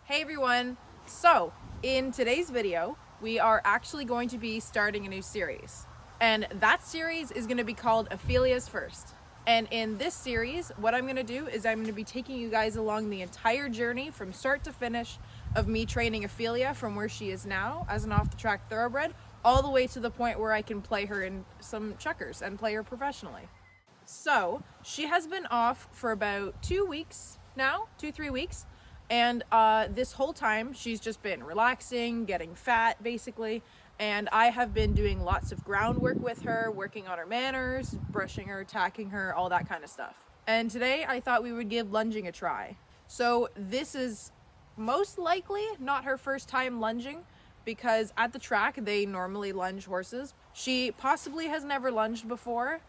Hey everyone! So, in today's video, we are actually going to be starting a new series. And that series is going to be called OPHELIA'S First. And in this series, what I'm going to do is I'm going to be taking you guys along the entire journey from start to finish of me training Ophelia from where she is now as an off-the-track thoroughbred, all the way to the point where I can play her in some checkers and play her professionally. So, she has been off for about 2 weeks now, 2-3 weeks. And this whole time, she's just been relaxing, getting fat, basically. And I have been doing lots of groundwork with her, working on her manners, brushing her, tacking her, all that kind of stuff. And today, I thought we would give lunging a try. So this is most likely not her first time lunging, because at the track, they normally lunge horses. She possibly has never lunged before,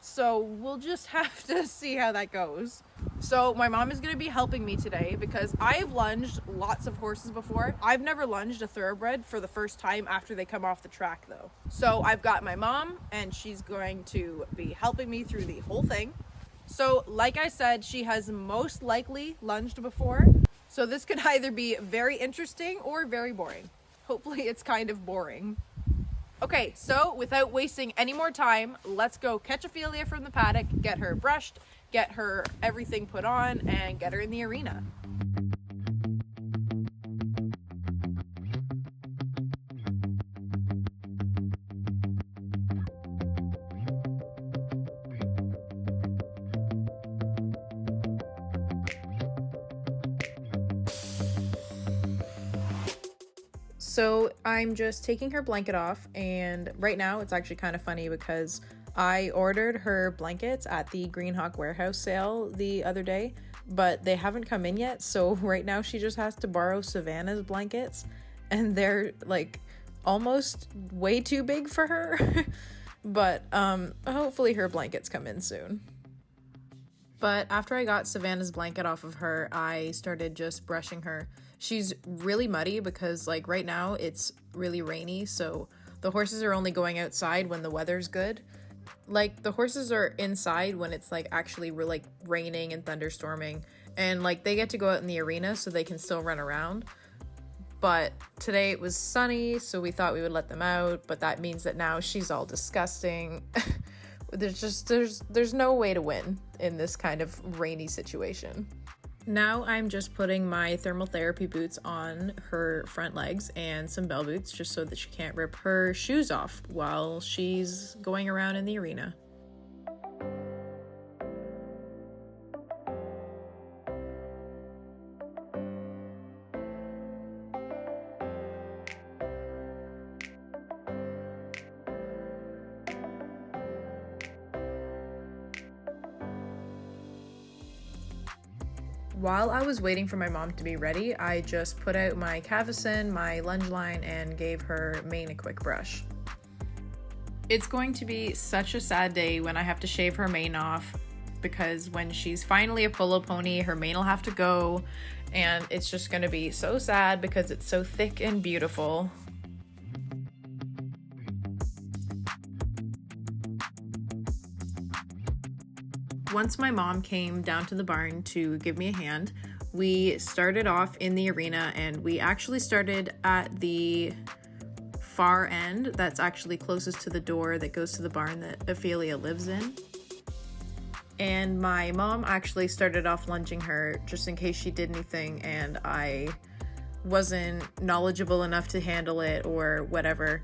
so we'll just have to see how that goes. So my mom is going to be helping me today because I've lunged lots of horses before. I've never lunged a thoroughbred for the first time after they come off the track though. So I've got my mom and she's going to be helping me through the whole thing. So like I said, she has most likely lunged before. So this could either be very interesting or very boring. Hopefully it's kind of boring. Okay, so without wasting any more time, let's go catch Ophelia from the paddock, get her brushed, get her everything put on, and get her in the arena. So I'm just taking her blanket off, and right now it's actually kind of funny because I ordered her blankets at the Greenhawk warehouse sale the other day, but they haven't come in yet. So right now she just has to borrow Savannah's blankets, and they're like almost way too big for her. But hopefully her blankets come in soon. But after I got Savannah's blanket off of her, I started just brushing her. She's really muddy because like right now it's really rainy, so the horses are only going outside when the weather's good. Like the horses are inside when it's like actually like raining and thunderstorming, and like they get to go out in the arena so they can still run around. But today it was sunny, so we thought we would let them out, but that means that now she's all disgusting. There's no way to win in this kind of rainy situation. Now I'm just putting my thermal therapy boots on her front legs and some bell boots just so that she can't rip her shoes off while she's going around in the arena. While I was waiting for my mom to be ready, I just put out my cavesson, my lunge line, and gave her mane a quick brush. It's going to be such a sad day when I have to shave her mane off, because when she's finally a polo pony, her mane will have to go, and it's just going to be so sad because it's so thick and beautiful. Once my mom came down to the barn to give me a hand, we started off in the arena, and we actually started at the far end that's actually closest to the door that goes to the barn that Ophelia lives in. And my mom actually started off lunging her just in case she did anything and I wasn't knowledgeable enough to handle it or whatever.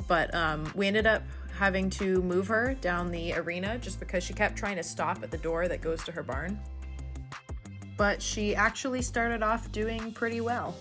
But we ended up having to move her down the arena just because she kept trying to stop at the door that goes to her barn. But she actually started off doing pretty well.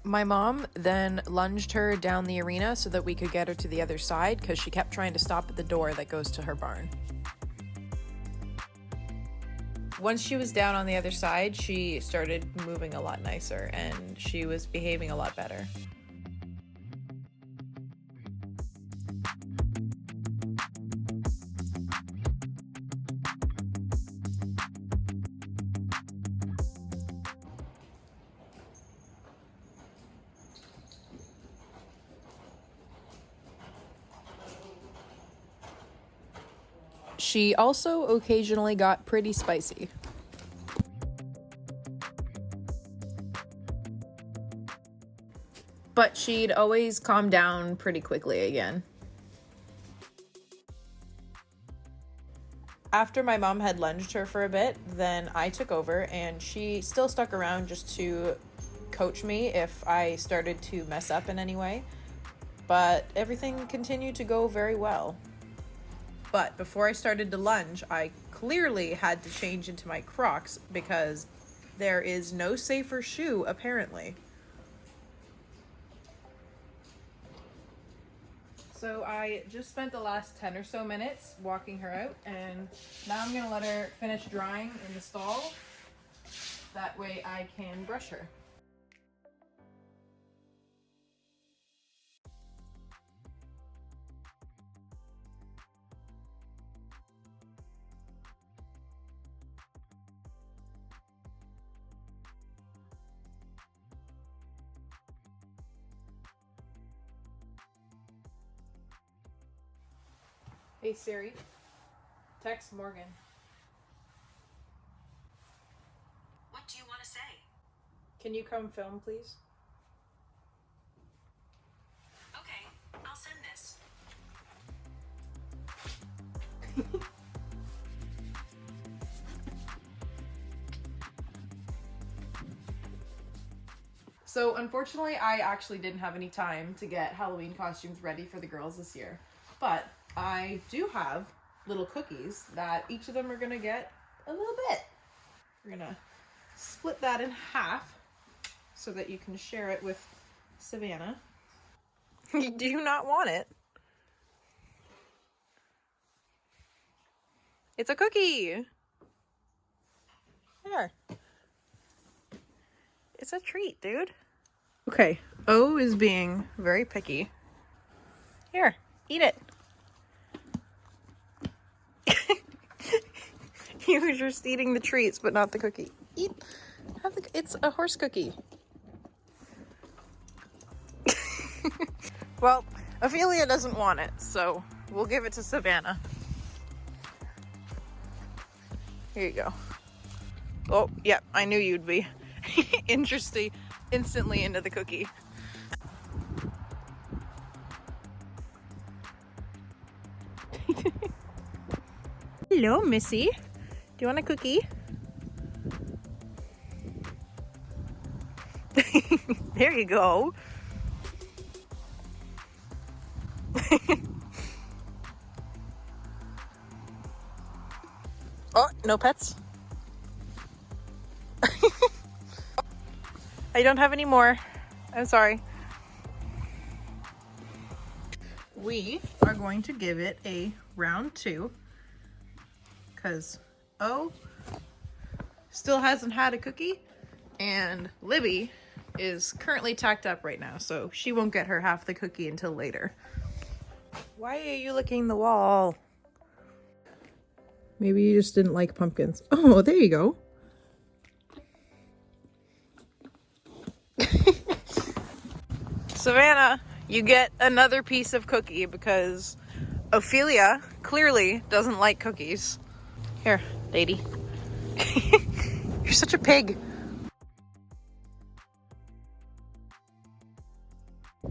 My mom then lunged her down the arena so that we could get her to the other side because she kept trying to stop at the door that goes to her barn. Once she was down on the other side, she started moving a lot nicer and she was behaving a lot better. She also occasionally got pretty spicy. But she'd always calm down pretty quickly again. After my mom had lunged her for a bit, then I took over and she still stuck around just to coach me if I started to mess up in any way. But everything continued to go very well. But before I started to lunge, I clearly had to change into my Crocs because there is no safer shoe, apparently. So I just spent the last 10 or so minutes walking her out, and now I'm gonna let her finish drying in the stall. That way I can brush her. Hey Siri, text Morgan. What do you want to say? Can you come film, please? Okay, I'll send this. So unfortunately, I actually didn't have any time to get Halloween costumes ready for the girls this year, but I do have little cookies that each of them are gonna get a little bit. We're gonna split that in half so that you can share it with Savannah. You do not want it. It's a cookie. There. It's a treat, dude. Okay, O is being very picky. Here, eat it. You were just eating the treats, but not the cookie. Eat. It's a horse cookie. Well, Ophelia doesn't want it, so we'll give it to Savannah. Here you go. Oh, yeah, I knew you'd be interested instantly into the cookie. Hello, Missy. Do you want a cookie? There you go. Oh, no pets. I don't have any more. I'm sorry. We are going to give it a round 2 because O still hasn't had a cookie and Libby is currently tacked up right now, so she won't get her half the cookie until later. Why are you licking the wall? Maybe you just didn't like pumpkins. Oh, there you go. Savannah, you get another piece of cookie because Ophelia clearly doesn't like cookies. Here, lady. You're such a pig.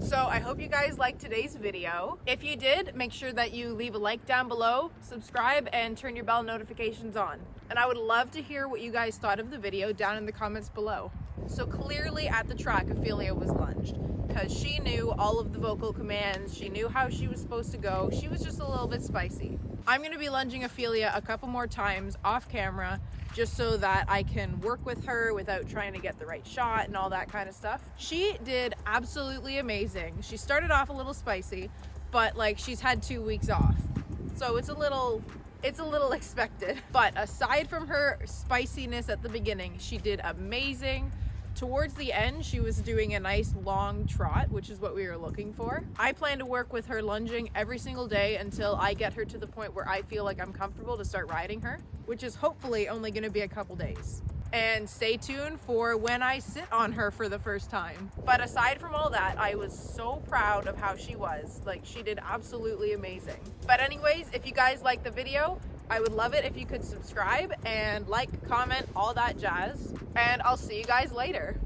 So I hope you guys liked today's video. If you did, make sure that you leave a like down below, subscribe, and turn your bell notifications on. And I would love to hear what you guys thought of the video down in the comments below. So clearly at the track, Ophelia was lunged because she knew all of the vocal commands. She knew how she was supposed to go. She was just a little bit spicy. I'm gonna be lunging Ophelia a couple more times off camera just so that I can work with her without trying to get the right shot and all that kind of stuff. She did absolutely amazing. She started off a little spicy, but like she's had 2 weeks off. So it's a little expected. But aside from her spiciness at the beginning, she did amazing. Towards the end, she was doing a nice long trot, which is what we were looking for. I plan to work with her lunging every single day until I get her to the point where I feel like I'm comfortable to start riding her, which is hopefully only gonna be a couple days. And stay tuned for when I sit on her for the first time. But aside from all that, I was so proud of how she was. Like, she did absolutely amazing. But anyways, if you guys like the video, I would love it if you could subscribe and like, comment, all that jazz. And I'll see you guys later.